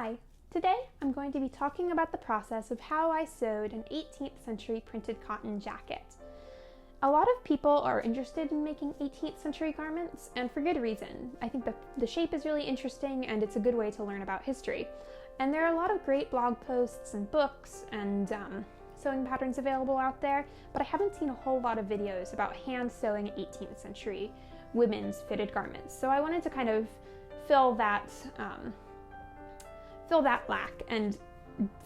Hi! Today I'm going to be talking about the process of how I sewed an 18th century printed cotton jacket. A lot of people are interested in making 18th century garments, and for good reason. I think the shape is really interesting and it's a good way to learn about history. And there are a lot of great blog posts and books and sewing patterns available out there, but I haven't seen a whole lot of videos about hand sewing 18th century women's fitted garments. So I wanted to kind of fill that lack and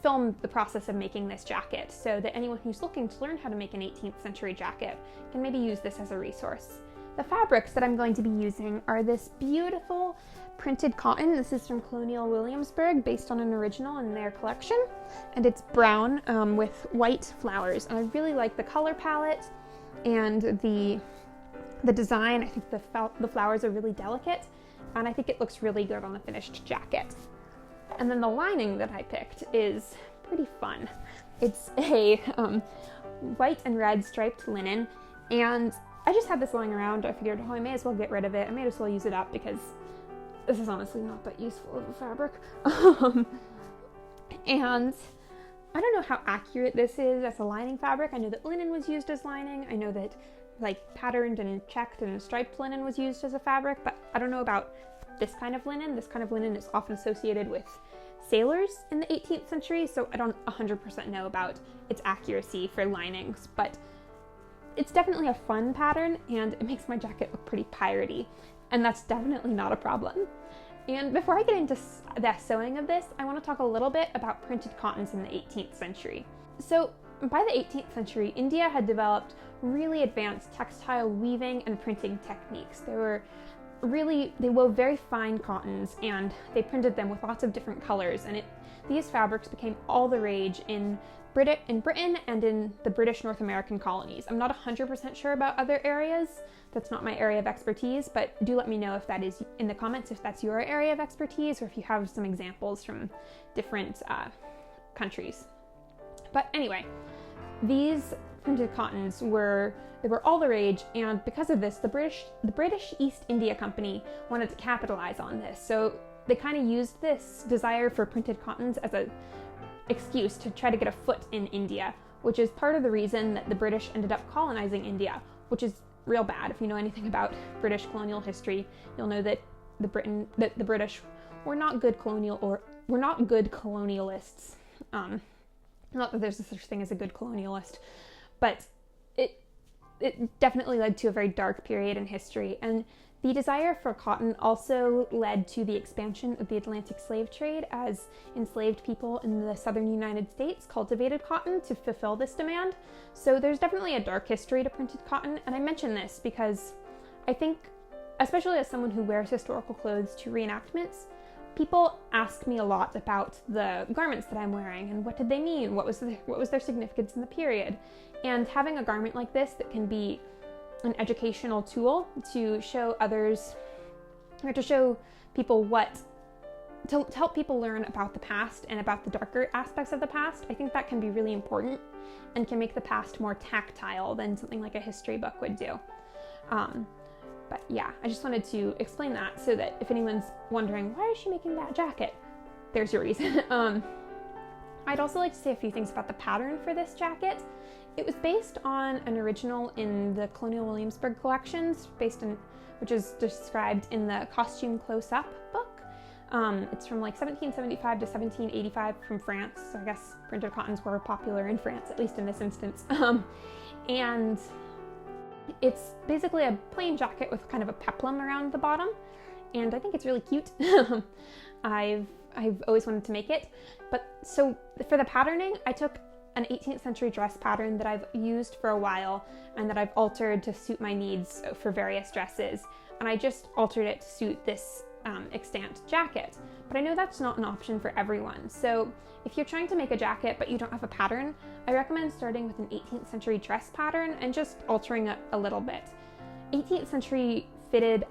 film the process of making this jacket so that anyone who's looking to learn how to make an 18th century jacket can maybe use this as a resource. The fabrics that I'm going to be using are this beautiful printed cotton. This is from Colonial Williamsburg, based on an original in their collection, and it's brown with white flowers. And I really like the color palette and the design. I think the flowers are really delicate, and I think it looks really good on a finished jacket. And then the lining that I picked is pretty fun. It's a white and red striped linen, and I just had this lying around. I figured, oh, I may as well get rid of it. I may as well use it up because this is honestly not that useful of a fabric. And I don't know how accurate this is as a lining fabric. I know that linen was used as lining. I know that like patterned and checked and striped linen was used as a fabric, but I don't know about this kind of linen. This kind of linen is often associated with sailors in the 18th century, so I don't 100% know about its accuracy for linings, but it's definitely a fun pattern and it makes my jacket look pretty piratey, and that's definitely not a problem. And before I get into the sewing of this, I want to talk a little bit about printed cottons in the 18th century. So by the 18th century, India had developed really advanced textile weaving and printing techniques. They wove very fine cottons and they printed them with lots of different colors, and these fabrics became all the rage in Britain and in the British North American colonies. I'm not 100% sure about other areas. That's not my area of expertise, but do let me know if that is in the comments, if that's your area of expertise, or if you have some examples from different countries. But anyway, these printed cottons were all the rage, and because of this, the British East India Company wanted to capitalize on this. So they kind of used this desire for printed cottons as an excuse to try to get a foot in India, which is part of the reason that the British ended up colonizing India, which is real bad. If you know anything about British colonial history, you'll know that the British were not good colonialists. Not that there's a such thing as a good colonialist, but it definitely led to a very dark period in history. And the desire for cotton also led to the expansion of the Atlantic slave trade, as enslaved people in the southern United States cultivated cotton to fulfill this demand. So there's definitely a dark history to printed cotton, and I mention this because I think, especially as someone who wears historical clothes to reenactments, people ask me a lot about the garments that I'm wearing and what did they mean, what was their significance in the period. And having a garment like this that can be an educational tool to show others, or to show people to help people learn about the past and about the darker aspects of the past, I think that can be really important and can make the past more tactile than something like a history book would do. But yeah, I just wanted to explain that so that if anyone's wondering, why is she making that jacket? There's your reason. I'd also like to say a few things about the pattern for this jacket. It was based on an original in the Colonial Williamsburg collections, which is described in the Costume Close-Up book. It's from like 1775 to 1785 from France, so I guess printed cottons were popular in France, at least in this instance. And it's basically a plain jacket with kind of a peplum around the bottom, and I think it's really cute. I've always wanted to make it. But so for the patterning, I took an 18th century dress pattern that I've used for a while and that I've altered to suit my needs for various dresses, and I just altered it to suit this extant jacket. But I know that's not an option for everyone, so if you're trying to make a jacket but you don't have a pattern, I recommend starting with an 18th century dress pattern and just altering it a little bit. 18th century fitted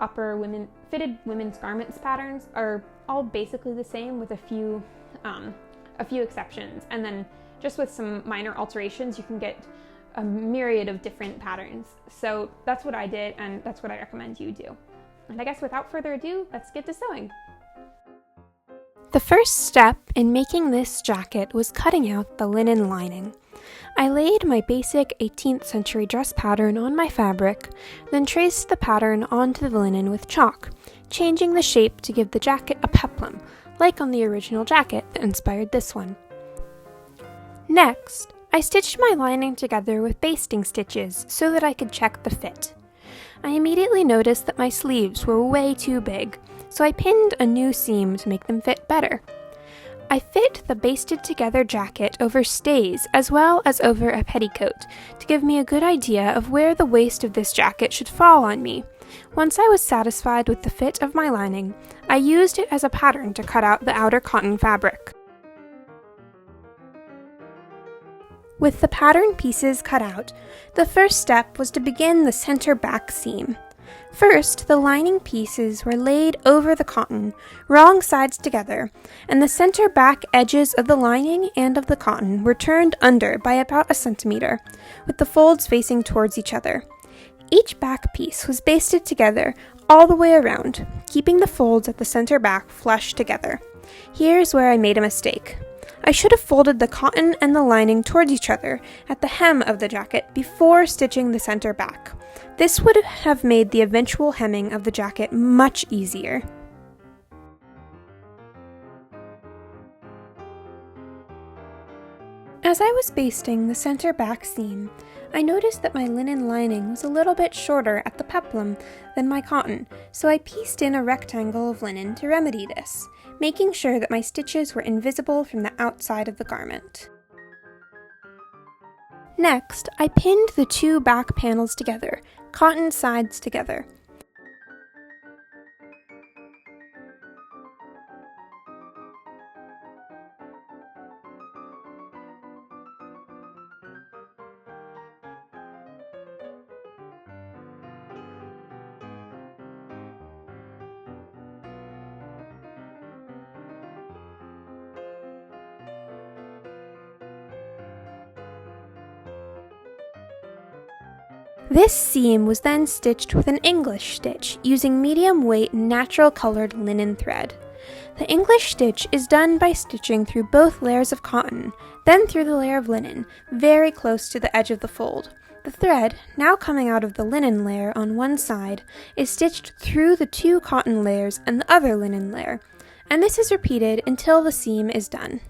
women's garments patterns are all basically the same, with a few exceptions, and then just with some minor alterations you can get a myriad of different patterns. So that's what I did, and that's what I recommend you do. And I guess without further ado, let's get to sewing. The first step in making this jacket was cutting out the linen lining. I laid my basic 18th century dress pattern on my fabric, then traced the pattern onto the linen with chalk, changing the shape to give the jacket a peplum, like on the original jacket that inspired this one. Next, I stitched my lining together with basting stitches so that I could check the fit. I immediately noticed that my sleeves were way too big, so I pinned a new seam to make them fit better. I fit the basted together jacket over stays as well as over a petticoat to give me a good idea of where the waist of this jacket should fall on me. Once I was satisfied with the fit of my lining, I used it as a pattern to cut out the outer cotton fabric. With the pattern pieces cut out, the first step was to begin the center back seam. First, the lining pieces were laid over the cotton, wrong sides together, and the center back edges of the lining and of the cotton were turned under by about a centimeter, with the folds facing towards each other. Each back piece was basted together all the way around, keeping the folds at the center back flush together. Here's where I made a mistake. I should have folded the cotton and the lining towards each other at the hem of the jacket before stitching the center back. This would have made the eventual hemming of the jacket much easier. As I was basting the center back seam, I noticed that my linen lining was a little bit shorter at the peplum than my cotton, so I pieced in a rectangle of linen to remedy this, making sure that my stitches were invisible from the outside of the garment. Next, I pinned the two back panels together, cotton sides together. This seam was then stitched with an English stitch using medium weight natural colored linen thread. The English stitch is done by stitching through both layers of cotton, then through the layer of linen, very close to the edge of the fold. The thread, now coming out of the linen layer on one side, is stitched through the two cotton layers and the other linen layer, and this is repeated until the seam is done.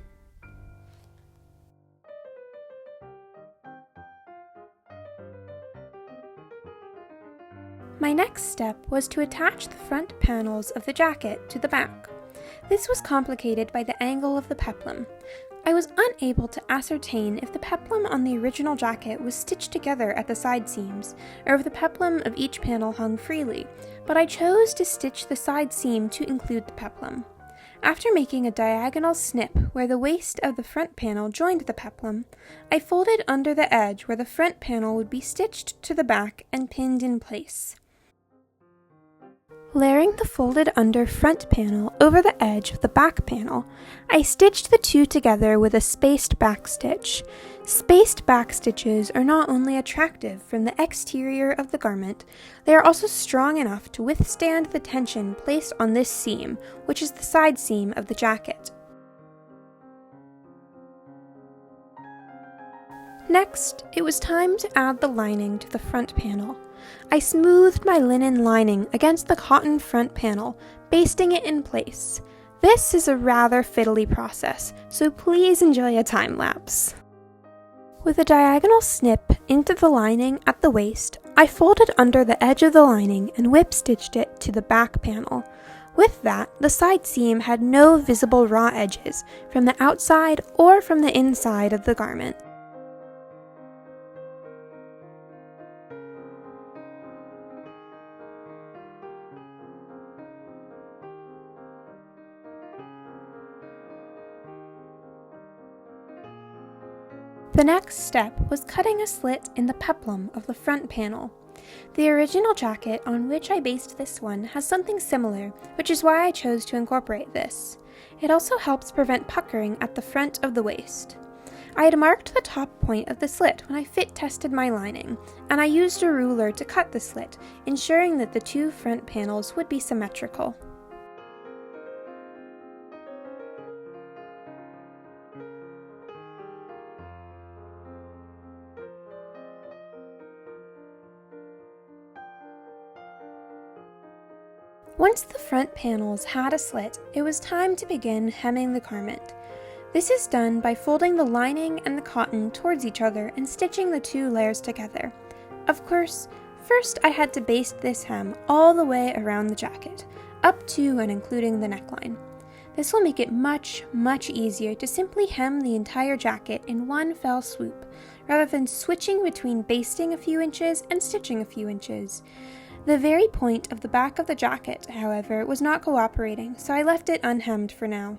My next step was to attach the front panels of the jacket to the back. This was complicated by the angle of the peplum. I was unable to ascertain if the peplum on the original jacket was stitched together at the side seams, or if the peplum of each panel hung freely, but I chose to stitch the side seam to include the peplum. After making a diagonal snip where the waist of the front panel joined the peplum, I folded under the edge where the front panel would be stitched to the back and pinned in place. Layering the folded under front panel over the edge of the back panel, I stitched the two together with a spaced back stitch. Spaced back stitches are not only attractive from the exterior of the garment, they are also strong enough to withstand the tension placed on this seam, which is the side seam of the jacket. Next, it was time to add the lining to the front panel. I smoothed my linen lining against the cotton front panel, basting it in place. This is a rather fiddly process, so please enjoy a time lapse. With a diagonal snip into the lining at the waist, I folded under the edge of the lining and whip stitched it to the back panel. With that, the side seam had no visible raw edges from the outside or from the inside of the garment. The next step was cutting a slit in the peplum of the front panel. The original jacket on which I based this one has something similar, which is why I chose to incorporate this. It also helps prevent puckering at the front of the waist. I had marked the top point of the slit when I fit tested my lining, and I used a ruler to cut the slit, ensuring that the two front panels would be symmetrical. Once the front panels had a slit, it was time to begin hemming the garment. This is done by folding the lining and the cotton towards each other and stitching the two layers together. Of course, first I had to baste this hem all the way around the jacket, up to and including the neckline. This will make it much, much easier to simply hem the entire jacket in one fell swoop, rather than switching between basting a few inches and stitching a few inches. The very point of the back of the jacket, however, was not cooperating, so I left it unhemmed for now.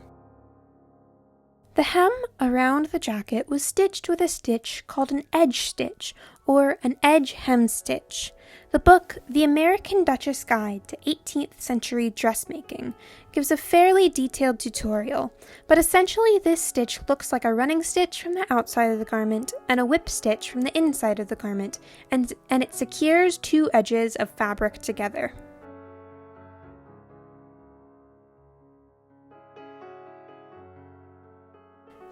The hem around the jacket was stitched with a stitch called an edge stitch, or an edge hem stitch. The book, The American Duchess Guide to 18th Century Dressmaking, gives a fairly detailed tutorial, but essentially this stitch looks like a running stitch from the outside of the garment and a whip stitch from the inside of the garment, and it secures two edges of fabric together.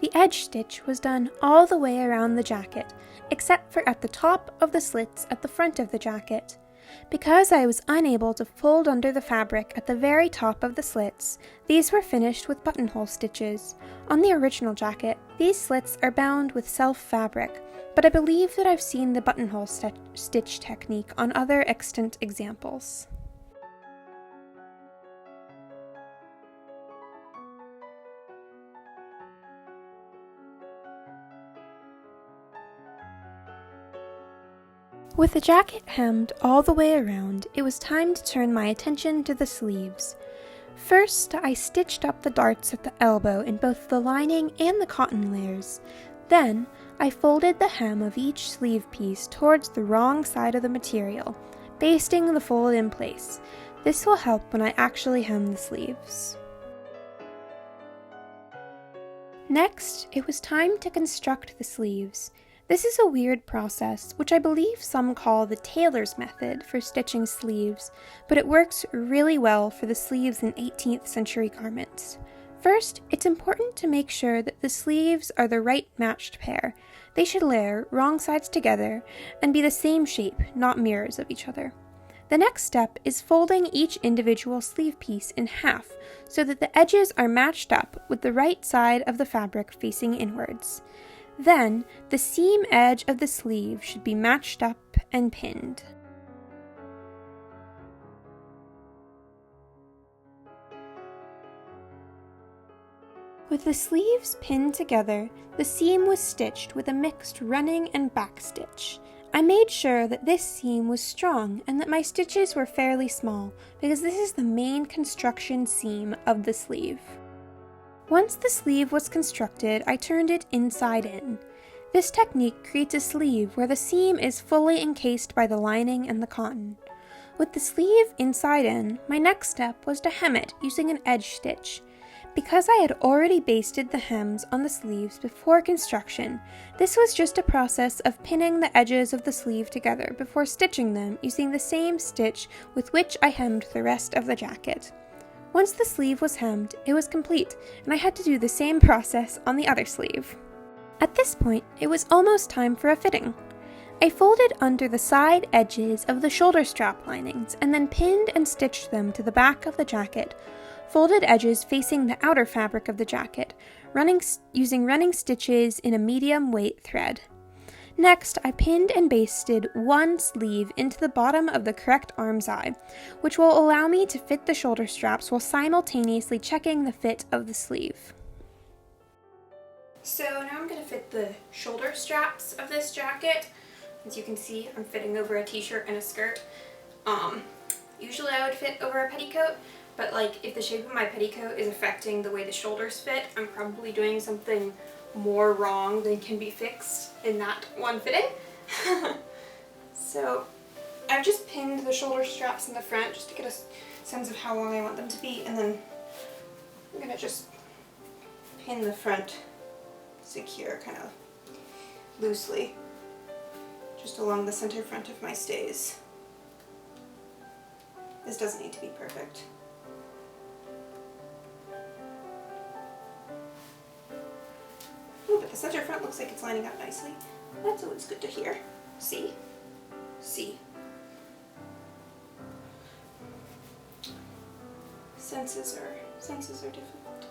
The edge stitch was done all the way around the jacket, except for at the top of the slits at the front of the jacket. Because I was unable to fold under the fabric at the very top of the slits, these were finished with buttonhole stitches. On the original jacket, these slits are bound with self fabric, but I believe that I've seen the buttonhole stitch technique on other extant examples. With the jacket hemmed all the way around, it was time to turn my attention to the sleeves. First, I stitched up the darts at the elbow in both the lining and the cotton layers. Then, I folded the hem of each sleeve piece towards the wrong side of the material, basting the fold in place. This will help when I actually hem the sleeves. Next, it was time to construct the sleeves. This is a weird process, which I believe some call the tailor's method for stitching sleeves, but it works really well for the sleeves in 18th century garments. First, it's important to make sure that the sleeves are the right matched pair. They should layer wrong sides together and be the same shape, not mirrors of each other. The next step is folding each individual sleeve piece in half so that the edges are matched up with the right side of the fabric facing inwards. Then, the seam edge of the sleeve should be matched up and pinned. With the sleeves pinned together, the seam was stitched with a mixed running and back stitch. I made sure that this seam was strong and that my stitches were fairly small, because this is the main construction seam of the sleeve. Once the sleeve was constructed, I turned it inside in. This technique creates a sleeve where the seam is fully encased by the lining and the cotton. With the sleeve inside in, my next step was to hem it using an edge stitch. Because I had already basted the hems on the sleeves before construction, this was just a process of pinning the edges of the sleeve together before stitching them using the same stitch with which I hemmed the rest of the jacket. Once the sleeve was hemmed, it was complete, and I had to do the same process on the other sleeve. At this point, it was almost time for a fitting. I folded under the side edges of the shoulder strap linings and then pinned and stitched them to the back of the jacket, folded edges facing the outer fabric of the jacket, using running stitches in a medium weight thread. Next, I pinned and basted one sleeve into the bottom of the correct arm's eye, which will allow me to fit the shoulder straps while simultaneously checking the fit of the sleeve. So now I'm going to fit the shoulder straps of this jacket. As you can see, I'm fitting over a t-shirt and a skirt. Usually I would fit over a petticoat, but if the shape of my petticoat is affecting the way the shoulders fit, I'm probably doing something more wrong than can be fixed in that one fitting. So I've just pinned the shoulder straps in the front just to get a sense of how long I want them to be, and then I'm going to just pin the front secure kind of loosely just along the center front of my stays. This doesn't need to be perfect. Ooh, but the center front looks like it's lining up nicely. That's always good to hear. See? senses are difficult.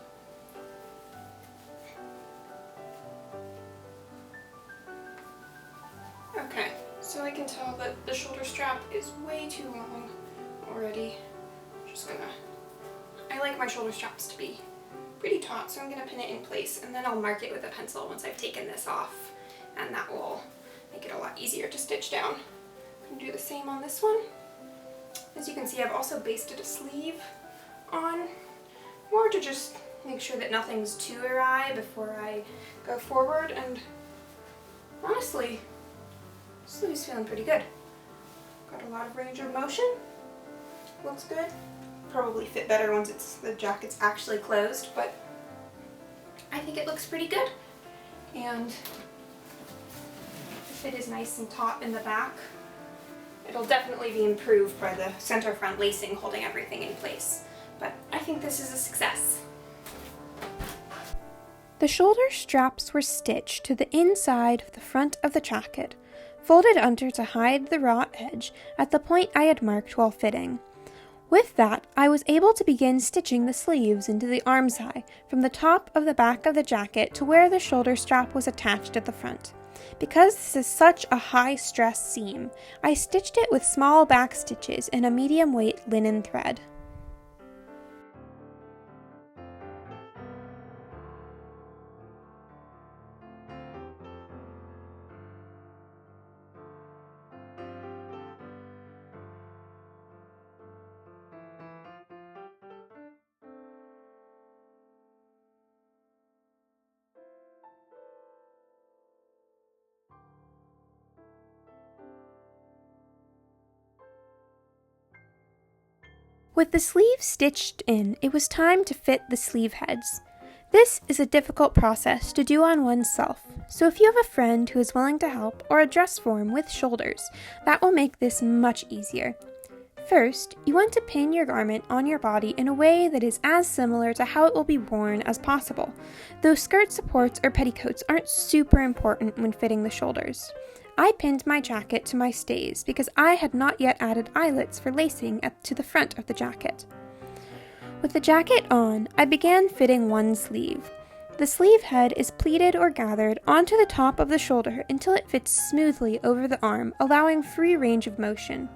Okay, so I can tell that the shoulder strap is way too long already. I like my shoulder straps to be pretty taut, so I'm gonna pin it in place, and then I'll mark it with a pencil once I've taken this off, and that will make it a lot easier to stitch down. I'm gonna do the same on this one. As you can see, I've also basted a sleeve on, more to just make sure that nothing's too awry before I go forward, and honestly, the sleeve's feeling pretty good. Got a lot of range of motion. Looks good. Probably fit better once the jacket's actually closed, but I think it looks pretty good. And the fit is nice and taut in the back. It'll definitely be improved by the center front lacing holding everything in place, but I think this is a success. The shoulder straps were stitched to the inside of the front of the jacket, folded under to hide the raw edge at the point I had marked while fitting. With that, I was able to begin stitching the sleeves into the armscye from the top of the back of the jacket to where the shoulder strap was attached at the front. Because this is such a high-stress seam, I stitched it with small back stitches in a medium-weight linen thread. With the sleeves stitched in, it was time to fit the sleeve heads. This is a difficult process to do on oneself, so if you have a friend who is willing to help or a dress form with shoulders, that will make this much easier. First, you want to pin your garment on your body in a way that is as similar to how it will be worn as possible, though skirt supports or petticoats aren't super important when fitting the shoulders. I pinned my jacket to my stays because I had not yet added eyelets for lacing to the front of the jacket. With the jacket on, I began fitting one sleeve. The sleeve head is pleated or gathered onto the top of the shoulder until it fits smoothly over the arm, allowing free range of motion.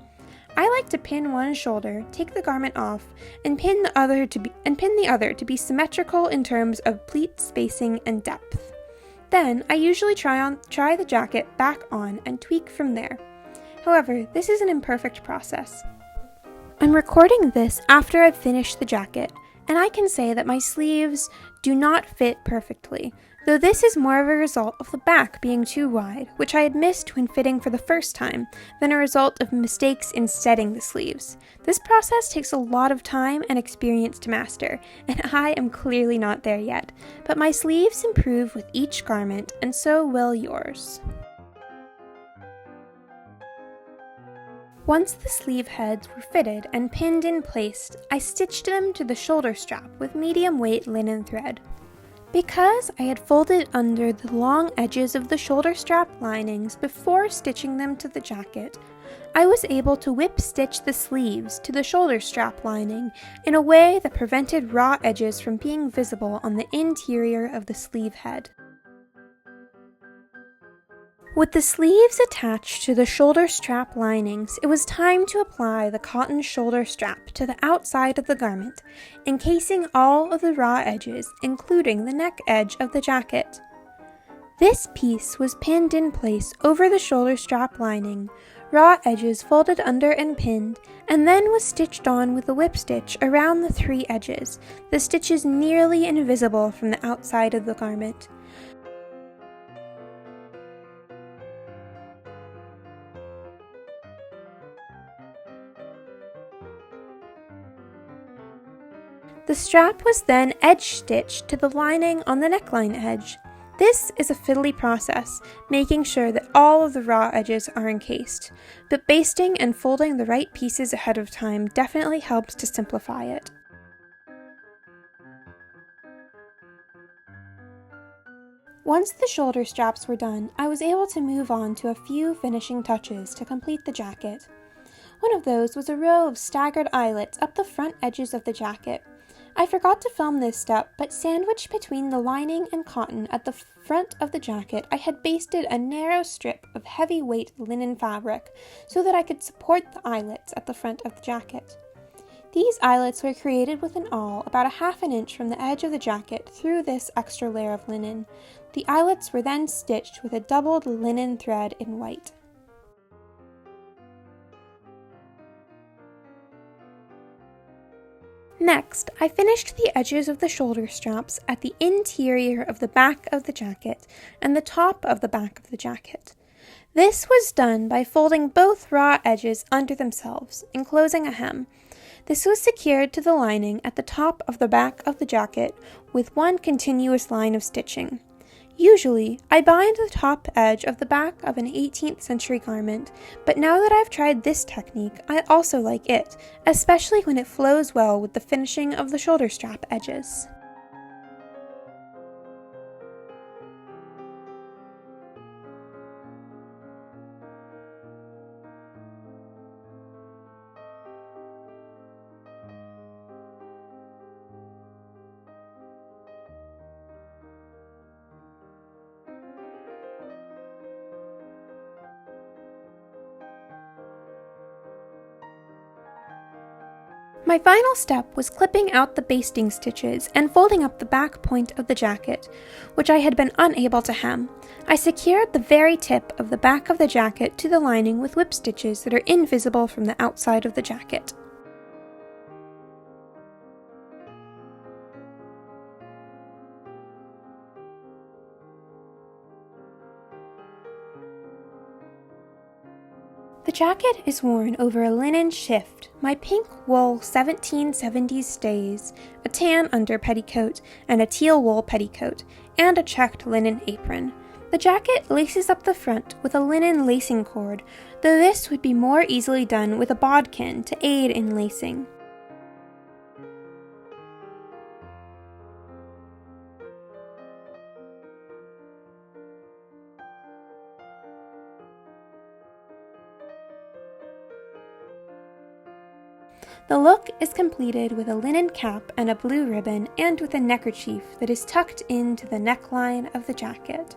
I like to pin one shoulder, take the garment off, and pin the other to be symmetrical in terms of pleat spacing and depth. Then, I usually try the jacket back on and tweak from there. However, this is an imperfect process. I'm recording this after I've finished the jacket, and I can say that my sleeves do not fit perfectly, though this is more of a result of the back being too wide, which I had missed when fitting for the first time, than a result of mistakes in setting the sleeves. This process takes a lot of time and experience to master, and I am clearly not there yet, but my sleeves improve with each garment, and so will yours. Once the sleeve heads were fitted and pinned in place, I stitched them to the shoulder strap with medium-weight linen thread. Because I had folded under the long edges of the shoulder strap linings before stitching them to the jacket, I was able to whip stitch the sleeves to the shoulder strap lining in a way that prevented raw edges from being visible on the interior of the sleeve head. With the sleeves attached to the shoulder strap linings, it was time to apply the cotton shoulder strap to the outside of the garment, encasing all of the raw edges, including the neck edge of the jacket. This piece was pinned in place over the shoulder strap lining, raw edges folded under and pinned, and then was stitched on with a whip stitch around the three edges, the stitches nearly invisible from the outside of the garment. The strap was then edge-stitched to the lining on the neckline edge. This is a fiddly process, making sure that all of the raw edges are encased, but basting and folding the right pieces ahead of time definitely helps to simplify it. Once the shoulder straps were done, I was able to move on to a few finishing touches to complete the jacket. One of those was a row of staggered eyelets up the front edges of the jacket. I forgot to film this step, but sandwiched between the lining and cotton at the front of the jacket, I had basted a narrow strip of heavy-weight linen fabric so that I could support the eyelets at the front of the jacket. These eyelets were created with an awl about 1/2 inch from the edge of the jacket through this extra layer of linen. The eyelets were then stitched with a doubled linen thread in white. Next, I finished the edges of the shoulder straps at the interior of the back of the jacket and the top of the back of the jacket. This was done by folding both raw edges under themselves, enclosing a hem. This was secured to the lining at the top of the back of the jacket with one continuous line of stitching. Usually, I bind the top edge of the back of an 18th century garment, but now that I've tried this technique, I also like it, especially when it flows well with the finishing of the shoulder strap edges. My final step was clipping out the basting stitches and folding up the back point of the jacket, which I had been unable to hem. I secured the very tip of the back of the jacket to the lining with whip stitches that are invisible from the outside of the jacket. The jacket is worn over a linen shift, my pink wool 1770s stays, a tan under petticoat, and a teal wool petticoat, and a checked linen apron. The jacket laces up the front with a linen lacing cord, though this would be more easily done with a bodkin to aid in lacing. The look is completed with a linen cap and a blue ribbon and with a neckerchief that is tucked into the neckline of the jacket.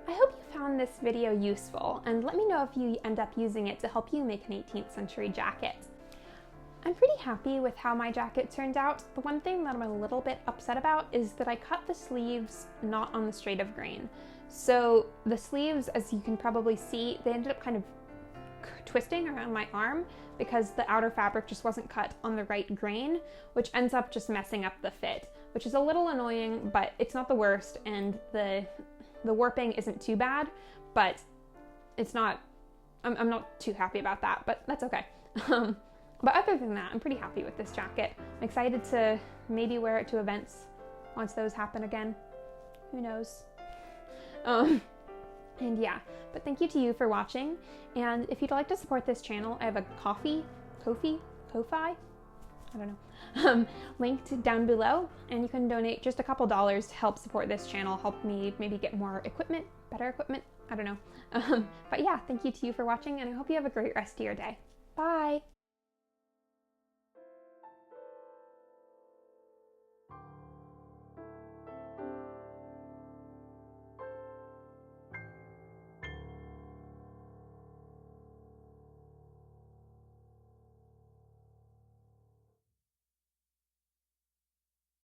I hope you found this video useful, and let me know if you end up using it to help you make an 18th century jacket. I'm pretty happy with how my jacket turned out. The one thing that I'm a little bit upset about is that I cut the sleeves not on the straight of grain. So the sleeves, as you can probably see, they ended up kind of twisting around my arm because the outer fabric just wasn't cut on the right grain, which ends up just messing up the fit, which is a little annoying, but it's not the worst, and the warping isn't too bad, but it's not, I'm not too happy about that, but that's okay. But other than that, I'm pretty happy with this jacket. I'm excited to maybe wear it to events once those happen again. Who knows? And yeah, but thank you to you for watching. And if you'd like to support this channel, I have a Ko-fi, I don't know, linked down below, and you can donate just a couple dollars to help support this channel, help me maybe get more equipment, better equipment, I don't know. But yeah, thank you to you for watching, and I hope you have a great rest of your day. Bye!